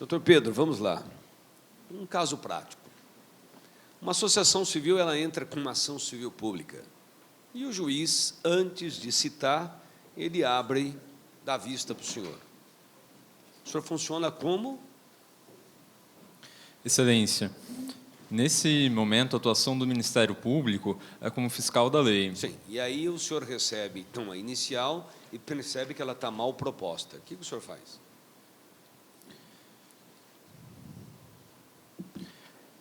Doutor Pedro, vamos lá. Um caso prático. Uma associação civil, ela entra com uma ação civil pública. E o juiz, antes de citar, ele abre, dá vista para o senhor. O senhor funciona como? Excelência, nesse momento, a atuação do Ministério Público é como fiscal da lei. Sim. E aí o senhor recebe, então, a inicial e percebe que ela está mal proposta. O que o senhor faz?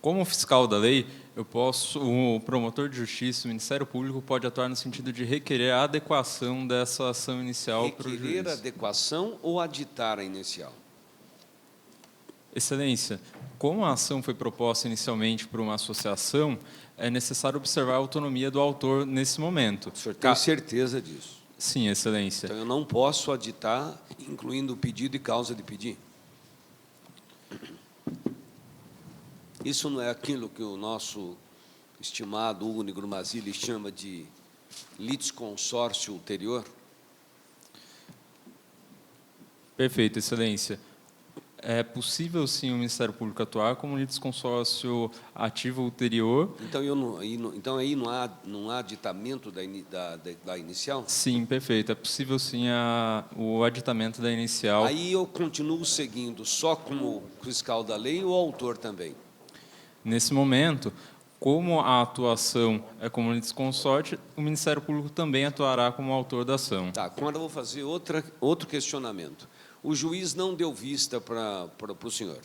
Como fiscal da lei, o promotor de justiça, o Ministério Público, pode atuar no sentido de requerer a adequação dessa ação inicial para o juiz. Requerer adequação ou aditar a inicial? Excelência, como a ação foi proposta inicialmente por uma associação, é necessário observar a autonomia do autor nesse momento. O senhor tem certeza disso? Sim, Excelência. Então, eu não posso aditar, incluindo o pedido e causa de pedir? Isso não é aquilo que o nosso estimado Hugo Nigrumazili chama de litisconsórcio ulterior? Perfeito, Excelência. É possível, sim, o Ministério Público atuar como litisconsórcio ativo ulterior? Então, aí não há aditamento da inicial? Sim, perfeito. É possível, sim, o aditamento da inicial. Aí eu continuo seguindo só como fiscal da lei ou autor também? Nesse momento, como a atuação é como litisconsorte, o Ministério Público também atuará como autor da ação. Tá, agora eu vou fazer outro questionamento. O juiz não deu vista para o senhor.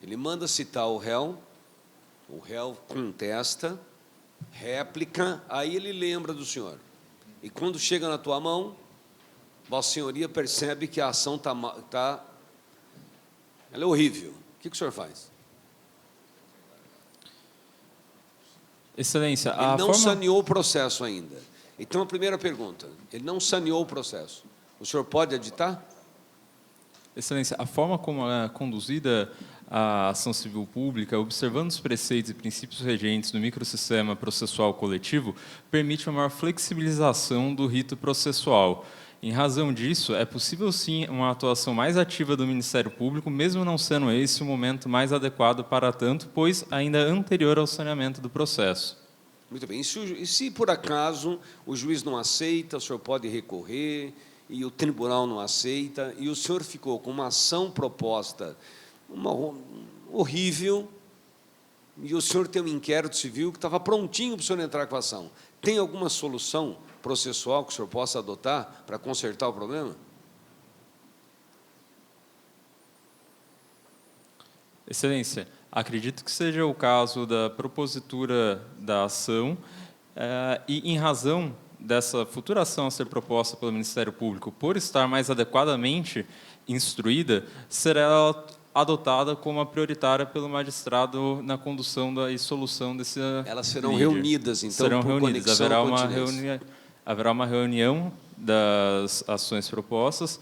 Ele manda citar o réu contesta, réplica, aí ele lembra do senhor. E quando chega na tua mão, Vossa Senhoria percebe que a ação ela é horrível. O que o senhor faz? Excelência, ele não saneou o processo ainda. Então, a primeira pergunta, ele não saneou o processo. O senhor pode aditar? Excelência, a forma como é conduzida a ação civil pública, observando os preceitos e princípios regentes do microsistema processual coletivo, permite uma maior flexibilização do rito processual. Em razão disso, é possível, sim, uma atuação mais ativa do Ministério Público, mesmo não sendo esse o momento mais adequado para tanto, pois ainda é anterior ao saneamento do processo. Muito bem. E se, por acaso, o juiz não aceita, o senhor pode recorrer, e o tribunal não aceita, e o senhor ficou com uma ação proposta horrível, e o senhor tem um inquérito civil que estava prontinho para o senhor entrar com a ação. Tem alguma solução processual que o senhor possa adotar para consertar o problema? Excelência, acredito que seja o caso da propositura da ação e, em razão dessa futura ação a ser proposta pelo Ministério Público, por estar mais adequadamente instruída, será adotada como a prioritária pelo magistrado na condução e solução desse Elas serão reunidas, então, serão por reunidas. conexão Haverá uma reunião das ações propostas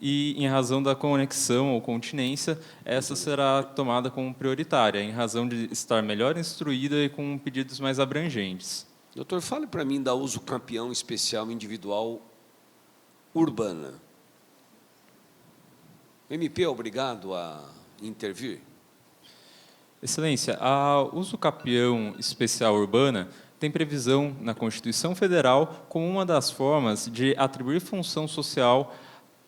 e, em razão da conexão ou continência, essa será tomada como prioritária, em razão de estar melhor instruída e com pedidos mais abrangentes. Doutor, fale para mim da uso campeão especial individual urbana. O MP é obrigado a intervir? Excelência, a uso capião especial urbana tem previsão na Constituição Federal como uma das formas de atribuir função social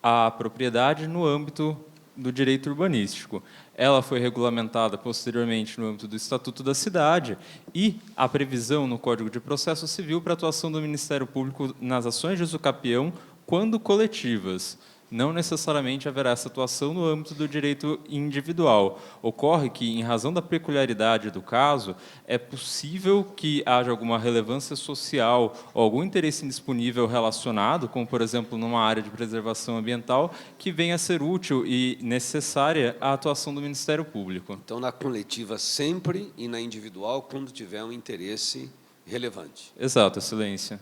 à propriedade no âmbito do direito urbanístico. Ela foi regulamentada posteriormente no âmbito do Estatuto da Cidade e a previsão no Código de Processo Civil para a atuação do Ministério Público nas ações de uso capião quando coletivas. Não necessariamente haverá essa atuação no âmbito do direito individual. Ocorre que, em razão da peculiaridade do caso, é possível que haja alguma relevância social ou algum interesse indisponível relacionado, como, por exemplo, numa área de preservação ambiental, que venha a ser útil e necessária a atuação do Ministério Público. Então, na coletiva sempre e na individual, quando tiver um interesse relevante. Exato, Excelência.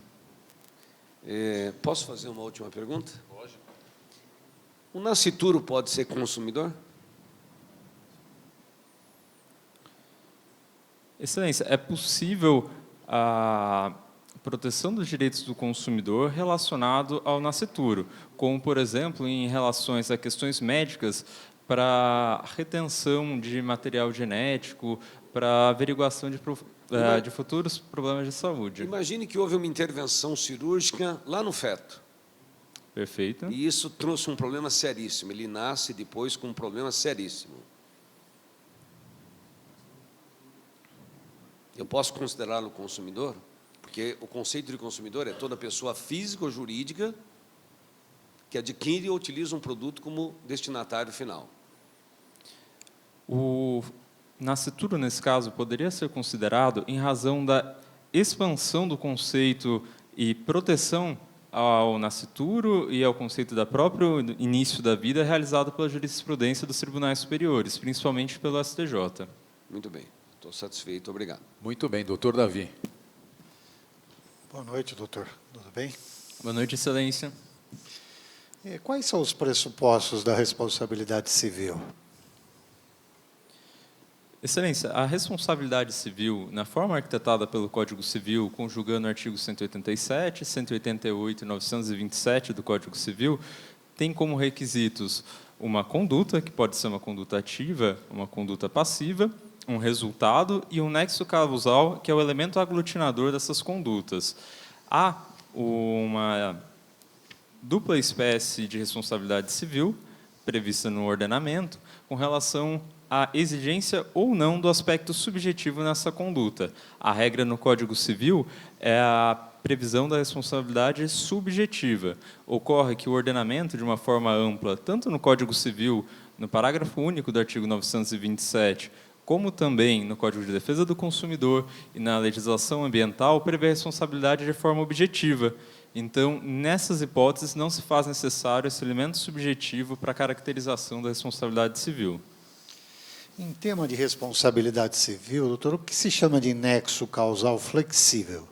Posso fazer uma última pergunta? Lógico. O nascituro pode ser consumidor? Excelência, é possível a proteção dos direitos do consumidor relacionado ao nascituro, como, por exemplo, em relações a questões médicas, para retenção de material genético, para averiguação de futuros problemas de saúde. Imagine que houve uma intervenção cirúrgica lá no feto. Perfeito. E isso trouxe um problema seríssimo. Ele nasce depois com um problema seríssimo. Eu posso considerá-lo consumidor? Porque o conceito de consumidor é toda pessoa física ou jurídica que adquire ou utiliza um produto como destinatário final. O nascituro, nesse caso, poderia ser considerado em razão da expansão do conceito e proteção ao nascituro e ao conceito do próprio início da vida realizado pela jurisprudência dos tribunais superiores, principalmente pelo STJ. Muito bem, estou satisfeito, obrigado. Muito bem, doutor Davi. Boa noite, doutor. Tudo bem? Boa noite, excelência. Quais são os pressupostos da responsabilidade civil? Excelência, a responsabilidade civil, na forma arquitetada pelo Código Civil, conjugando artigos 187, 188 e 927 do Código Civil, tem como requisitos uma conduta, que pode ser uma conduta ativa, uma conduta passiva, um resultado e um nexo causal, que é o elemento aglutinador dessas condutas. Há uma dupla espécie de responsabilidade civil, prevista no ordenamento, com relação à exigência ou não do aspecto subjetivo nessa conduta. A regra no Código Civil é a previsão da responsabilidade subjetiva. Ocorre que o ordenamento, de uma forma ampla, tanto no Código Civil, no parágrafo único do artigo 927, como também no Código de Defesa do Consumidor e na legislação ambiental, prevê a responsabilidade de forma objetiva. Então, nessas hipóteses, não se faz necessário esse elemento subjetivo para a caracterização da responsabilidade civil. Em tema de responsabilidade civil, doutor, o que se chama de nexo causal flexível?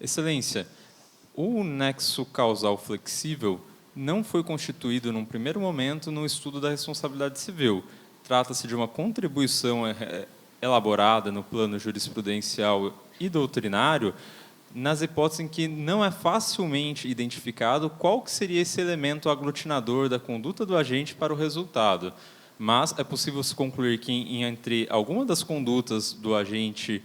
Excelência, o nexo causal flexível não foi constituído, num primeiro momento, no estudo da responsabilidade civil. Trata-se de uma contribuição elaborada no plano jurisprudencial e doutrinário, nas hipóteses em que não é facilmente identificado qual que seria esse elemento aglutinador da conduta do agente para o resultado. Mas é possível se concluir que, entre alguma das condutas do agente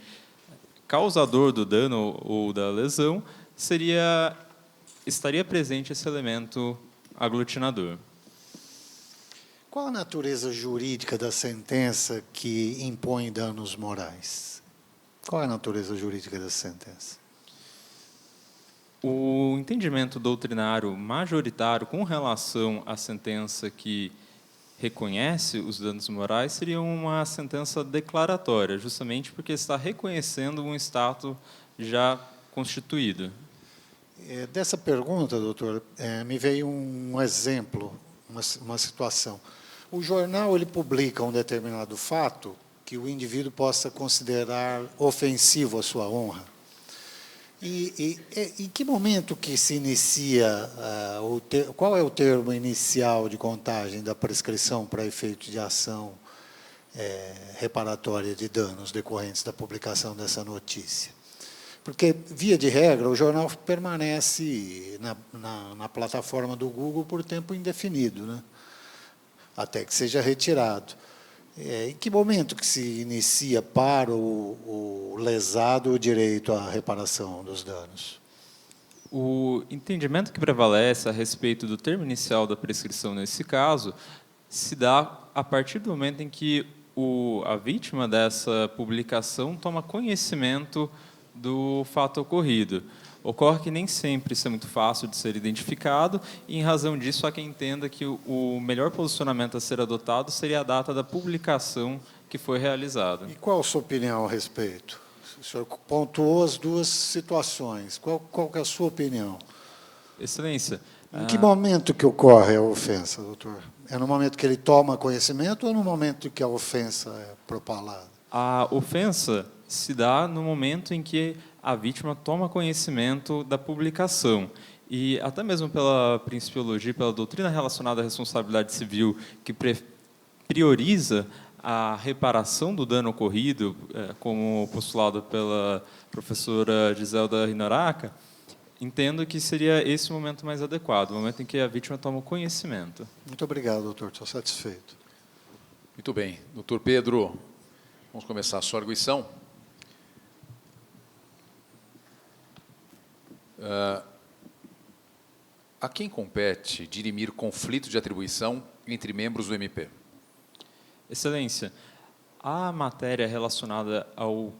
causador do dano ou da lesão, estaria presente esse elemento aglutinador. Qual a natureza jurídica da sentença que impõe danos morais? Qual é a natureza jurídica da sentença? O entendimento doutrinário majoritário com relação à sentença que reconhece os danos morais seria uma sentença declaratória, justamente porque está reconhecendo um status já constituído. Dessa pergunta, doutor, me veio um exemplo, uma situação. O jornal ele publica um determinado fato que o indivíduo possa considerar ofensivo à sua honra. E em que momento que se inicia, qual é o termo inicial de contagem da prescrição para efeito de ação reparatória de danos decorrentes da publicação dessa notícia? Porque, via de regra, o jornal permanece na plataforma do Google por tempo indefinido, né? Até que seja retirado. Em que momento que se inicia para o lesado o direito à reparação dos danos? O entendimento que prevalece a respeito do termo inicial da prescrição nesse caso se dá a partir do momento em que a vítima dessa publicação toma conhecimento do fato ocorrido. Ocorre que nem sempre isso é muito fácil de ser identificado, e, em razão disso, há quem entenda que o melhor posicionamento a ser adotado seria a data da publicação que foi realizada. E qual a sua opinião a respeito? O senhor pontuou as duas situações. Qual que é a sua opinião? Excelência. Em que momento que ocorre a ofensa, doutor? É no momento que ele toma conhecimento ou no momento que a ofensa é propalada? A ofensa se dá no momento em que a vítima toma conhecimento da publicação. E até mesmo pela principiologia, pela doutrina relacionada à responsabilidade civil, que prioriza a reparação do dano ocorrido, como postulado pela professora Giselda Rinoraka, Entendo que seria esse o momento mais adequado, o momento em que a vítima toma o conhecimento. Muito obrigado, doutor. Estou satisfeito. Muito bem. Doutor Pedro, vamos começar a sua arguição. A quem compete dirimir conflito de atribuição entre membros do MP? Excelência, a matéria relacionada ao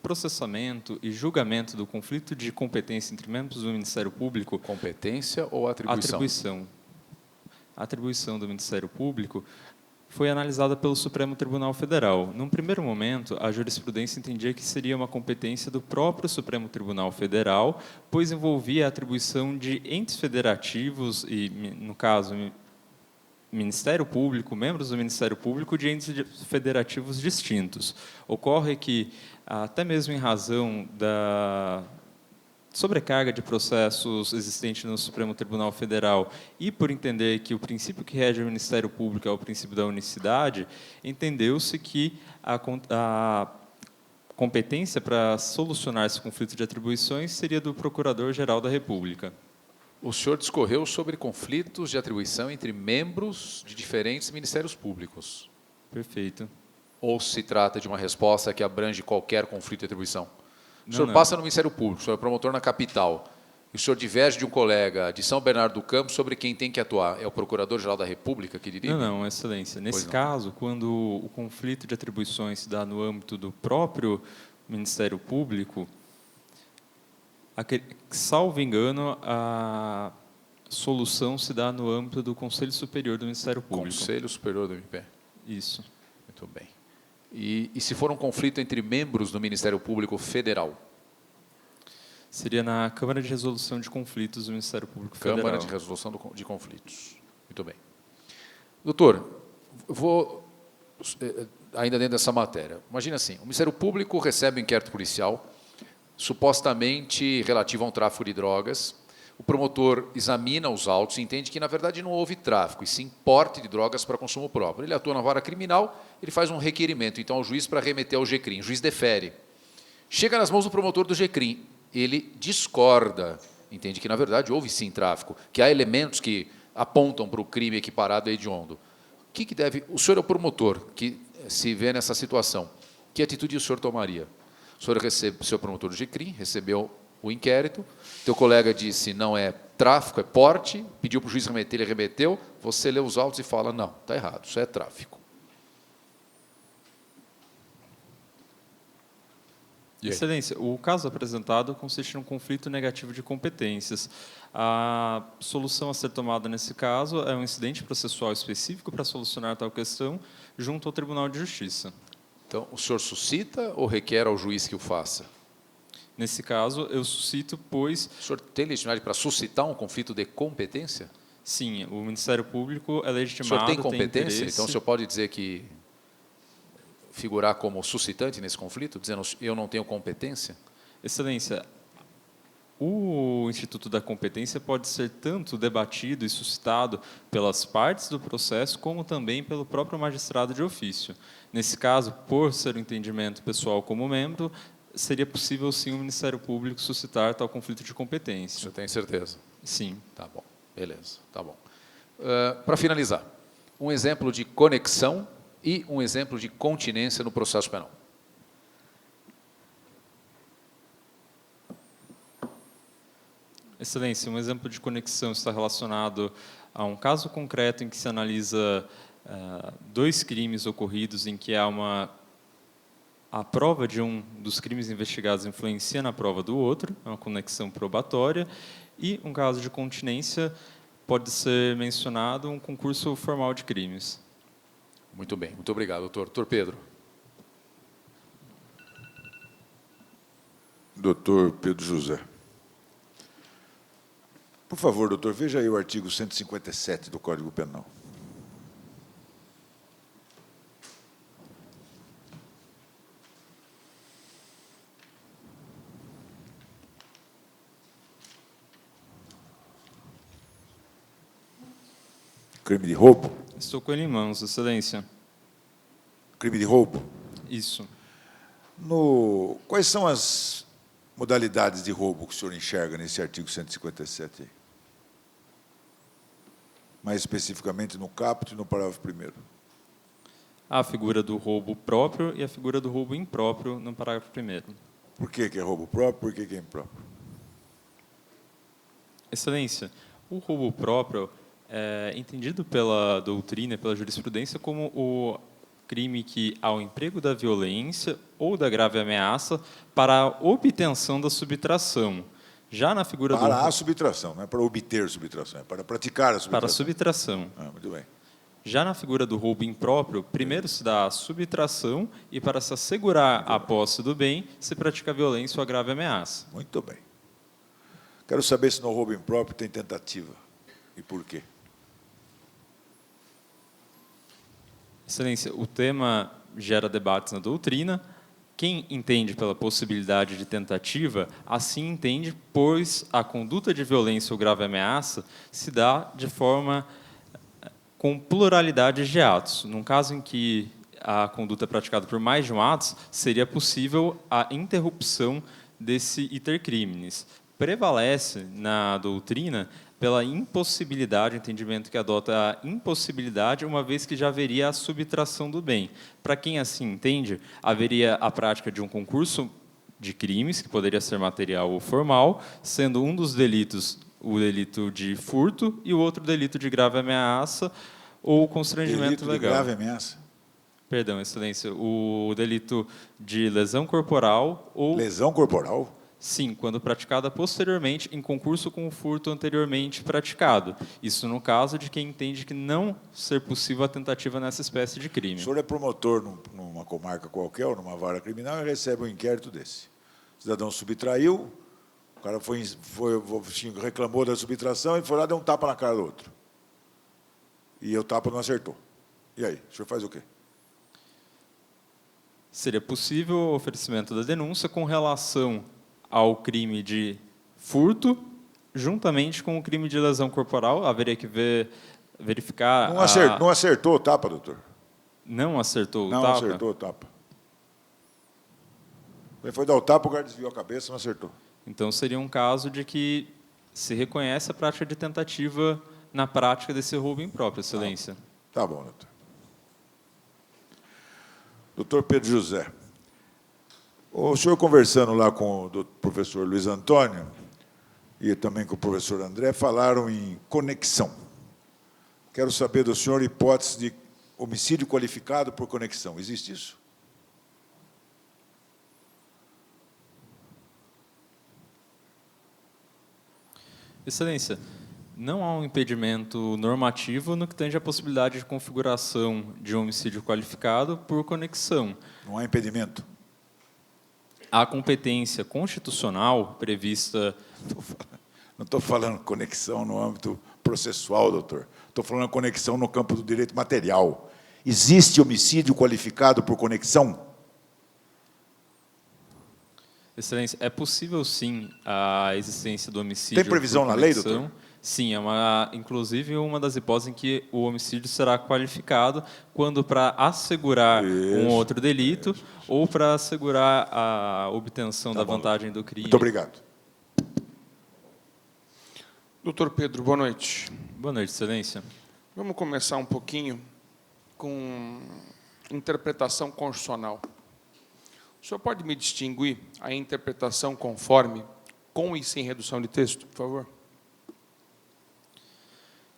processamento e julgamento do conflito de competência entre membros do Ministério Público, Competência ou atribuição? A atribuição do Ministério Público foi analisada pelo Supremo Tribunal Federal. Num primeiro momento, a jurisprudência entendia que seria uma competência do próprio Supremo Tribunal Federal, pois envolvia a atribuição de entes federativos e, no caso, Ministério Público, membros do Ministério Público de entes federativos distintos. Ocorre que, até mesmo em razão da sobrecarga de processos existente no Supremo Tribunal Federal e por entender que o princípio que rege o Ministério Público é o princípio da unicidade, entendeu-se que a competência para solucionar esse conflito de atribuições seria do Procurador-Geral da República. O senhor discorreu sobre conflitos de atribuição entre membros de diferentes ministérios públicos. Perfeito. Ou se trata de uma resposta que abrange qualquer conflito de atribuição? O Não, senhor não. passa no Ministério Público, o senhor é promotor na capital, e o senhor diverge de um colega de São Bernardo do Campo sobre quem tem que atuar. É o Procurador-Geral da República que dirige? Não, Excelência. Nesse não. caso, quando o conflito de atribuições se dá no âmbito do próprio Ministério Público, salvo engano, a solução se dá no âmbito do Conselho Superior do Ministério Público. Conselho Superior do MP. Isso. Muito bem. E se for um conflito entre membros do Ministério Público Federal? Seria na Câmara de Resolução de Conflitos do Ministério Público Federal. Câmara de Resolução de Conflitos. Muito bem. Doutor, vou ainda dentro dessa matéria. Imagina assim, o Ministério Público recebe um inquérito policial, supostamente relativo a um tráfico de drogas. O promotor examina os autos e entende que, na verdade, não houve tráfico, e sim porte de drogas para consumo próprio. Ele atua na vara criminal, ele faz um requerimento, então, ao juiz para remeter ao GCRIM. O juiz defere. Chega nas mãos do promotor do GCRIM. Ele discorda, entende que, na verdade, houve sim tráfico, que há elementos que apontam para o crime equiparado e hediondo. O que deve... O senhor é o promotor que se vê nessa situação. Que atitude o senhor tomaria? O senhor recebe, o senhor promotor do GCRIM, recebeu o inquérito, teu colega disse não é tráfico, é porte, pediu para o juiz remeter, ele remeteu, você lê os autos e fala, não, está errado, isso é tráfico. E aí? Excelência, o caso apresentado consiste em um conflito negativo de competências. A solução a ser tomada nesse caso é um incidente processual específico para solucionar tal questão junto ao Tribunal de Justiça. Então, o senhor suscita ou requer ao juiz que o faça? Nesse caso, eu suscito, pois... O senhor tem legitimidade para suscitar um conflito de competência? Sim, o Ministério Público é O legitimado... senhor tem competência? interesse. Então, o senhor pode dizer que... figurar como suscitante nesse conflito, dizendo eu não tenho competência? Excelência, o Instituto da Competência pode ser tanto debatido e suscitado pelas partes do processo, como também pelo próprio magistrado de ofício. Nesse caso, por ser um entendimento pessoal como membro, seria possível, sim, o Ministério Público suscitar tal conflito de O competência. senhor tem certeza? Sim. Tá bom, beleza, tá bom. Para finalizar, um exemplo de conexão e um exemplo de continência no processo penal. Excelência, um exemplo de conexão está relacionado a um caso concreto em que se analisa dois crimes ocorridos em que a prova de um dos crimes investigados influencia na prova do outro, é uma conexão probatória, e um caso de continência pode ser mencionado um concurso formal de crimes. Muito bem, muito obrigado, doutor. Doutor Pedro. Doutor Pedro José. Por favor, doutor, veja aí o artigo 157 do Código Penal. Crime de roubo? Estou com ele em mãos, Excelência. Crime de roubo? Isso. Quais são as modalidades de roubo que o senhor enxerga nesse artigo 157 aí? Mais especificamente no caput e no parágrafo 1º. A figura do roubo próprio e a figura do roubo impróprio no parágrafo 1º. Por que é roubo próprio, por que é impróprio? Excelência, o roubo próprio é entendido pela doutrina e pela jurisprudência como o crime que há o emprego da violência ou da grave ameaça para a obtenção da subtração. Já na figura do... Para a subtração, não é para obter subtração, é para praticar a subtração. Para a subtração. Ah, muito bem. Já na figura do roubo impróprio, primeiro se dá a subtração e, para se assegurar a posse do bem, se pratica a violência ou a grave ameaça. Muito bem. Quero saber se no roubo impróprio tem tentativa. E por quê? Excelência, o tema gera debates na doutrina. Quem entende pela possibilidade de tentativa, assim entende, pois a conduta de violência ou grave ameaça se dá de forma com pluralidade de atos. Num caso em que a conduta é praticada por mais de um ato, seria possível a interrupção desse iter criminis. Prevalece na doutrina pela impossibilidade, o entendimento que adota a impossibilidade, uma vez que já haveria a subtração do bem. Para quem assim entende, haveria a prática de um concurso de crimes, que poderia ser material ou formal, sendo um dos delitos o delito de furto e o outro delito de grave ameaça ou constrangimento Delito de legal. grave ameaça? Perdão, Excelência, o delito de lesão corporal ou... Lesão corporal? Sim, quando praticada posteriormente em concurso com o furto anteriormente praticado. Isso no caso de quem entende que não ser possível a tentativa nessa espécie de crime. O senhor é promotor numa comarca qualquer ou numa vara criminal e recebe um inquérito desse. O cidadão subtraiu, o cara reclamou da subtração e foi lá e deu um tapa na cara do outro. E o tapa não acertou. E aí, o senhor faz o quê? Seria possível o oferecimento da denúncia com relação ao crime de furto, juntamente com o crime de lesão corporal. Haveria que verificar... Não acertou o tapa, doutor? Não acertou o não tapa? Não acertou o tapa. Ele foi dar o tapa, o cara desviou a cabeça e não acertou. Então, seria um caso de que se reconhece a prática de tentativa na prática desse roubo impróprio, Excelência. Tá bom, doutor. Doutor Pedro José, o senhor conversando lá com o professor Luiz Antônio e também com o professor André, falaram em conexão. Quero saber do senhor hipótese de homicídio qualificado por conexão. Existe isso? Excelência, não há um impedimento normativo no que tange à possibilidade de configuração de homicídio qualificado por conexão. Não há impedimento? A competência constitucional prevista... Não estou falando conexão no âmbito processual, doutor. Estou falando conexão no campo do direito material. Existe homicídio qualificado por conexão? Excelência, é possível, sim, a existência do homicídio. Tem previsão na lei, doutor? Sim, inclusive uma das hipóteses em que o homicídio será qualificado quando para assegurar um outro delito ou para assegurar a obtenção da vantagem do crime. Muito obrigado. Doutor Pedro, boa noite. Boa noite, Excelência. Vamos começar um pouquinho com interpretação constitucional. O senhor pode me distinguir a interpretação conforme, com e sem redução de texto, por favor?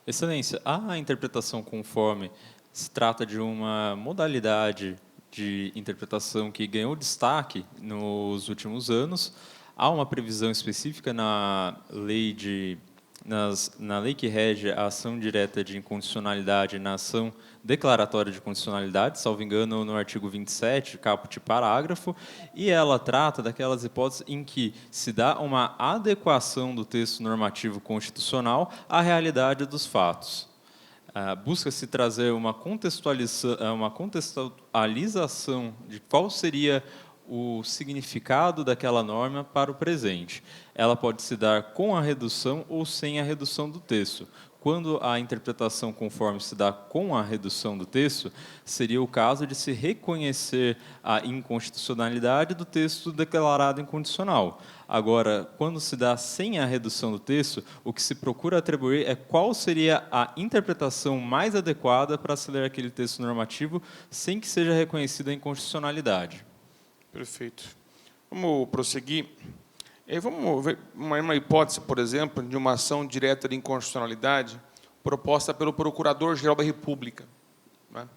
Excelência, a interpretação conforme se trata de uma modalidade de interpretação que ganhou destaque nos últimos anos. Há uma previsão específica na lei que rege a ação direta de incondicionalidade na ação declaratória de condicionalidade, salvo engano, no artigo 27, caput parágrafo, e ela trata daquelas hipóteses em que se dá uma adequação do texto normativo constitucional à realidade dos fatos. Busca-se trazer uma contextualização de qual seria o significado daquela norma para o presente. Ela pode se dar com a redução ou sem a redução do texto. Quando a interpretação conforme se dá com a redução do texto, seria o caso de se reconhecer a inconstitucionalidade do texto declarado incondicional. Agora, quando se dá sem a redução do texto, o que se procura atribuir é qual seria a interpretação mais adequada para se ler aquele texto normativo sem que seja reconhecida a inconstitucionalidade. Perfeito. Vamos prosseguir. Vamos ver uma hipótese, por exemplo, de uma ação direta de inconstitucionalidade proposta pelo Procurador-Geral da República, né?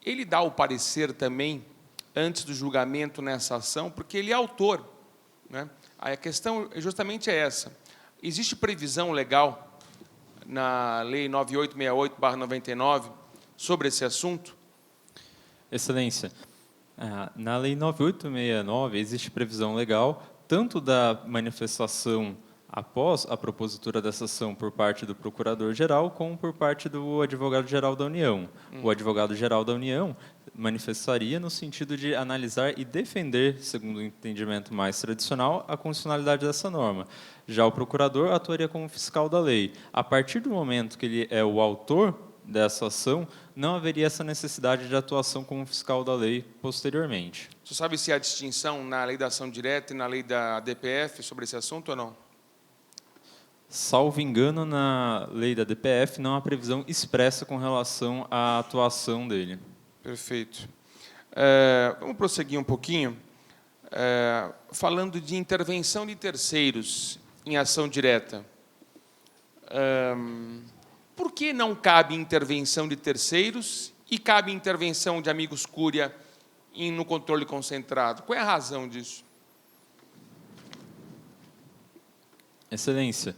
Ele dá o parecer também antes do julgamento nessa ação, porque ele é autor, né? A questão justamente é essa. Existe previsão legal na Lei 9868/99 sobre esse assunto? Excelência, na Lei 9869 existe previsão legal tanto da manifestação após a propositura dessa ação por parte do Procurador-Geral como por parte do Advogado-Geral da União. O Advogado-Geral da União manifestaria no sentido de analisar e defender, segundo o entendimento mais tradicional, a constitucionalidade dessa norma. Já o Procurador atuaria como fiscal da lei. A partir do momento que ele é o autor dessa ação, não haveria essa necessidade de atuação como fiscal da lei posteriormente. Você sabe se há distinção na lei da ação direta e na lei da DPF sobre esse assunto ou não? Salvo engano, na lei da DPF não há previsão expressa com relação à atuação dele. Perfeito. Vamos prosseguir um pouquinho, falando de intervenção de terceiros em ação direta. Por que não cabe intervenção de terceiros e cabe intervenção de amigos cúria no controle concentrado? Qual é a razão disso? Excelência,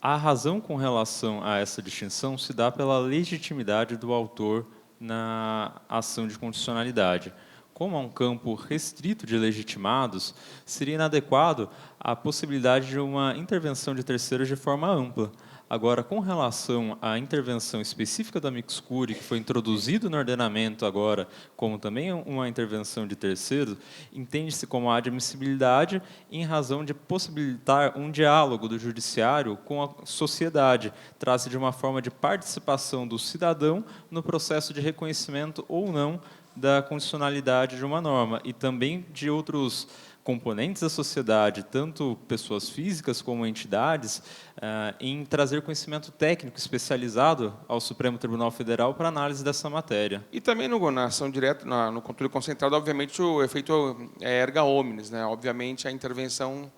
a razão com relação a essa distinção se dá pela legitimidade do autor na ação de constitucionalidade. Como há um campo restrito de legitimados, seria inadequado a possibilidade de uma intervenção de terceiros de forma ampla. Agora, com relação à intervenção específica do amicus curiae, que foi introduzido no ordenamento agora, como também uma intervenção de terceiro, entende-se como a admissibilidade em razão de possibilitar um diálogo do judiciário com a sociedade, trata-se de uma forma de participação do cidadão no processo de reconhecimento ou não da constitucionalidade de uma norma e também de outros componentes da sociedade, tanto pessoas físicas como entidades, em trazer conhecimento técnico especializado ao Supremo Tribunal Federal para análise dessa matéria. E também na ação direta, no controle concentrado, obviamente, o efeito é erga omnes, né? Obviamente, a intervenção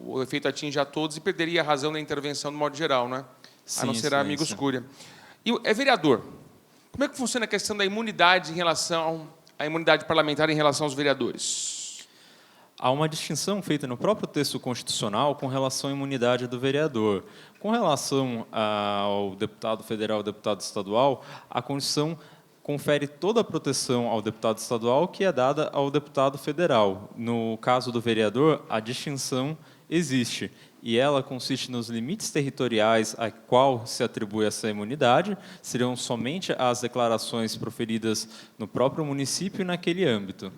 o efeito atinge a todos e perderia a razão da intervenção do modo geral, né? Sim, a não ser a amigos cúria. E vereador, como é que funciona a questão da imunidade em relação à imunidade parlamentar em relação aos vereadores? Há uma distinção feita no próprio texto constitucional com relação à imunidade do vereador. Com relação ao deputado federal e deputado estadual, a Constituição confere toda a proteção ao deputado estadual que é dada ao deputado federal. No caso do vereador, a distinção existe, e ela consiste nos limites territoriais a qual se atribui essa imunidade, seriam somente as declarações proferidas no próprio município e naquele âmbito.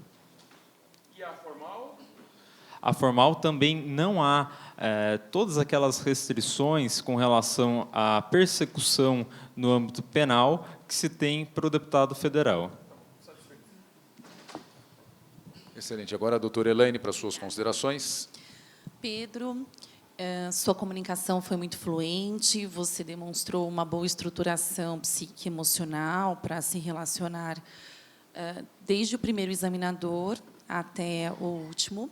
E a formal? A formal também não há todas aquelas restrições com relação à persecução no âmbito penal que se tem para o deputado federal. Excelente. Agora, a doutora Elaine, para suas considerações. Pedro, sua comunicação foi muito fluente, você demonstrou uma boa estruturação psique-emocional para se relacionar desde o primeiro examinador até o último,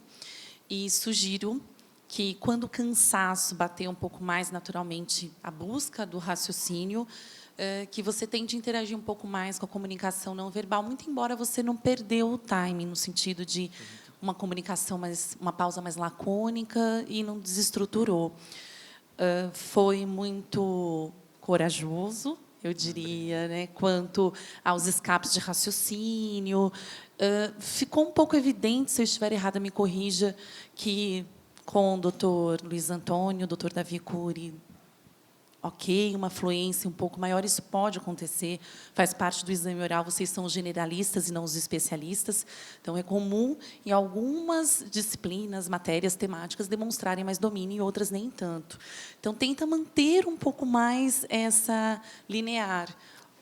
e sugiro que, quando o cansaço bater um pouco mais naturalmente a busca do raciocínio, que você tente interagir um pouco mais com a comunicação não verbal, muito embora você não perdeu o timing, no sentido de uma comunicação, uma pausa mais lacônica e não desestruturou. Foi muito corajoso, eu diria, né, quanto aos escapes de raciocínio. Ficou um pouco evidente, se eu estiver errada, me corrija, que com o doutor Luiz Antônio, o doutor Davi Cury, ok, uma fluência um pouco maior, isso pode acontecer, faz parte do exame oral, vocês são os generalistas e não os especialistas, então é comum em algumas disciplinas, matérias temáticas, demonstrarem mais domínio e outras nem tanto. Então, tenta manter um pouco mais essa linear,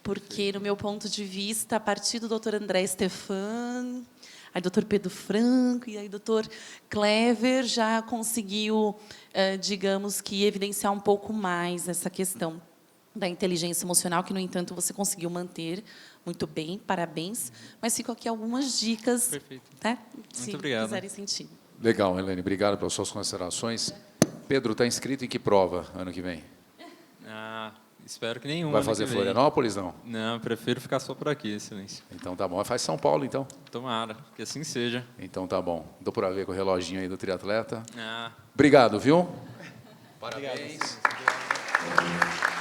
porque, no meu ponto de vista, a partir do Dr. André Stefan, aí Dr. Pedro Franco e aí Dr. Clever já conseguiu, digamos que, evidenciar um pouco mais essa questão da inteligência emocional, que, no entanto, você conseguiu manter muito bem, parabéns. Mas ficam aqui algumas dicas, Perfeito. tá? Se obrigado. quiserem sentir. Legal, Helene, obrigado pelas suas considerações. Pedro, está inscrito em que prova ano que vem? Espero que nenhuma. Vai ano fazer que vem. Florianópolis, não? Não, prefiro ficar só por aqui, Excelência. Então tá bom. Faz São Paulo, então. Tomara, que assim seja. Então tá bom. Dou para ver com o reloginho aí do triatleta. Ah. Obrigado, viu? Parabéns. Obrigado.